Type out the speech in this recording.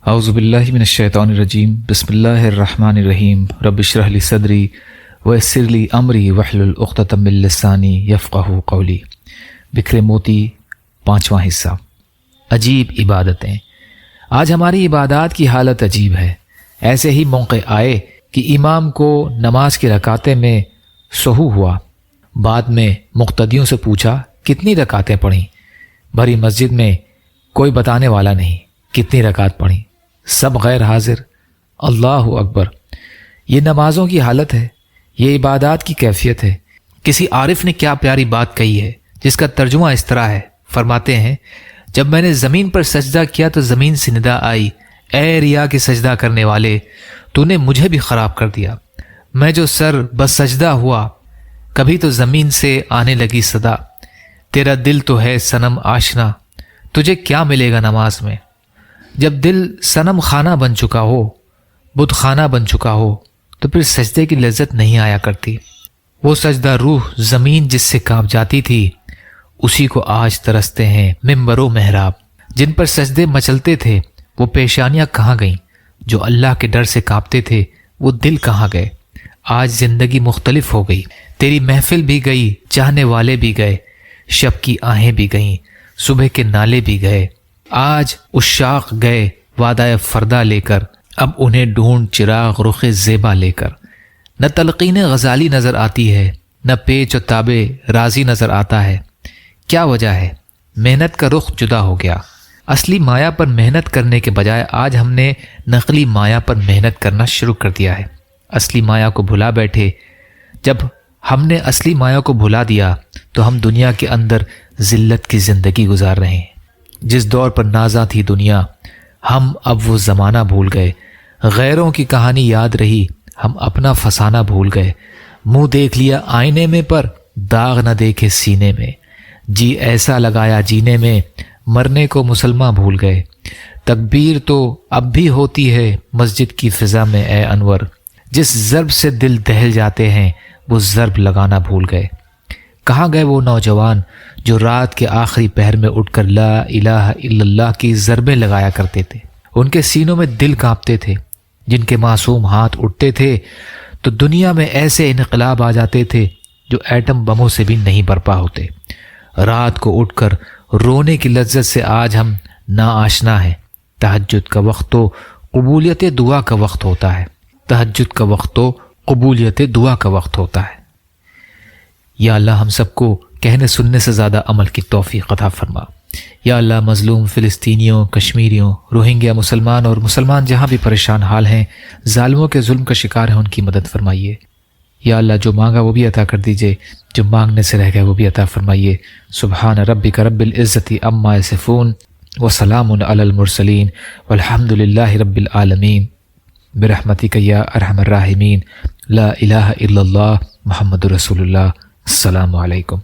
اعوذ باللہ من الشیطان الرجیم بسم اللہ الرحمن الرحیم رب اشرح لی صدری ویسر لی امری واحلل عقدۃ من لسانی یفقہوا قولی۔ بکھرے موتی، 5واں حصہ۔ عجیب عبادتیں۔ آج ہماری عبادات کی حالت عجیب ہے۔ ایسے ہی موقع آئے کہ امام کو نماز کی رکعتیں میں سہو ہوا، بعد میں مقتدیوں سے پوچھا کتنی رکعتیں پڑھیں؟ بھری مسجد میں کوئی بتانے والا نہیں کتنی رکعت پڑھیں، سب غیر حاضر۔ اللہ اکبر! یہ نمازوں کی حالت ہے، یہ عبادات کی کیفیت ہے۔ کسی عارف نے کیا پیاری بات کہی ہے جس کا ترجمہ اس طرح ہے، فرماتے ہیں جب میں نے زمین پر سجدہ کیا تو زمین سے ندا آئی، اے ریا کے سجدہ کرنے والے، تو نے مجھے بھی خراب کر دیا۔ میں جو سر بس سجدہ ہوا، کبھی تو زمین سے آنے لگی صدا، تیرا دل تو ہے صنم آشنا، تجھے کیا ملے گا نماز میں؟ جب دل صنم خانہ بن چکا ہو، بت خانہ بن چکا ہو، تو پھر سجدے کی لذت نہیں آیا کرتی۔ وہ سجدہ روح زمین جس سے کانپ جاتی تھی، اسی کو آج ترستے ہیں ممبر و محراب۔ جن پر سجدے مچلتے تھے وہ پیشانیاں کہاں گئیں؟ جو اللہ کے ڈر سے کانپتے تھے وہ دل کہاں گئے؟ آج زندگی مختلف ہو گئی، تیری محفل بھی گئی، چاہنے والے بھی گئے، شب کی آہیں بھی گئیں، صبح کے نالے بھی گئے۔ آج عشاق گئے وعدہ فردہ لے کر، اب انہیں ڈھونڈ چراغ رخ زیبا لے کر۔ نہ تلقین غزالی نظر آتی ہے، نہ پیچ و تابے راضی نظر آتا ہے۔ کیا وجہ ہے؟ محنت کا رخ جدا ہو گیا۔ اصلی مایا پر محنت کرنے کے بجائے آج ہم نے نقلی مایا پر محنت کرنا شروع کر دیا ہے۔ اصلی مایا کو بھلا بیٹھے۔ جب ہم نے اصلی مایا کو بھلا دیا تو ہم دنیا کے اندر ذلت کی زندگی گزار رہے ہیں۔ جس دور پر نازاں تھی دنیا، ہم اب وہ زمانہ بھول گئے۔ غیروں کی کہانی یاد رہی، ہم اپنا فسانہ بھول گئے۔ منہ دیکھ لیا آئینے میں پر داغ نہ دیکھے سینے میں، جی ایسا لگایا جینے میں، مرنے کو مسلمان بھول گئے۔ تکبیر تو اب بھی ہوتی ہے مسجد کی فضا میں اے انور، جس ضرب سے دل دہل جاتے ہیں وہ ضرب لگانا بھول گئے۔ کہاں گئے وہ نوجوان جو رات کے آخری پہر میں اٹھ کر لا الہ الا اللہ کی ضربیں لگایا کرتے تھے؟ ان کے سینوں میں دل کانپتے تھے، جن کے معصوم ہاتھ اٹھتے تھے تو دنیا میں ایسے انقلاب آ جاتے تھے جو ایٹم بموں سے بھی نہیں برپا ہوتے۔ رات کو اٹھ کر رونے کی لذت سے آج ہم ناآشنا ہیں۔ تہجد کا وقت تو قبولیت دعا کا وقت ہوتا ہے، تہجد کا وقت تو قبولیت دعا کا وقت ہوتا ہے۔ یا اللہ ہم سب کو کہنے سننے سے زیادہ عمل کی توفیق عطا فرما۔ یا اللہ مظلوم فلسطینیوں، کشمیریوں، روہنگیا مسلمان اور مسلمان جہاں بھی پریشان حال ہیں، ظالموں کے ظلم کا شکار ہیں، ان کی مدد فرمائیے۔ یا اللہ جو مانگا وہ بھی عطا کر دیجئے، جو مانگنے سے رہ گئے وہ بھی عطا فرمائیے۔ سبحان ربک رب العزت عما یصفون وسلام علی المرسلین والحمد للہ رب العالمین برحمتک یا ارحم الراحمین لا الہ الا اللہ محمد رسول اللہ۔ السلام علیکم۔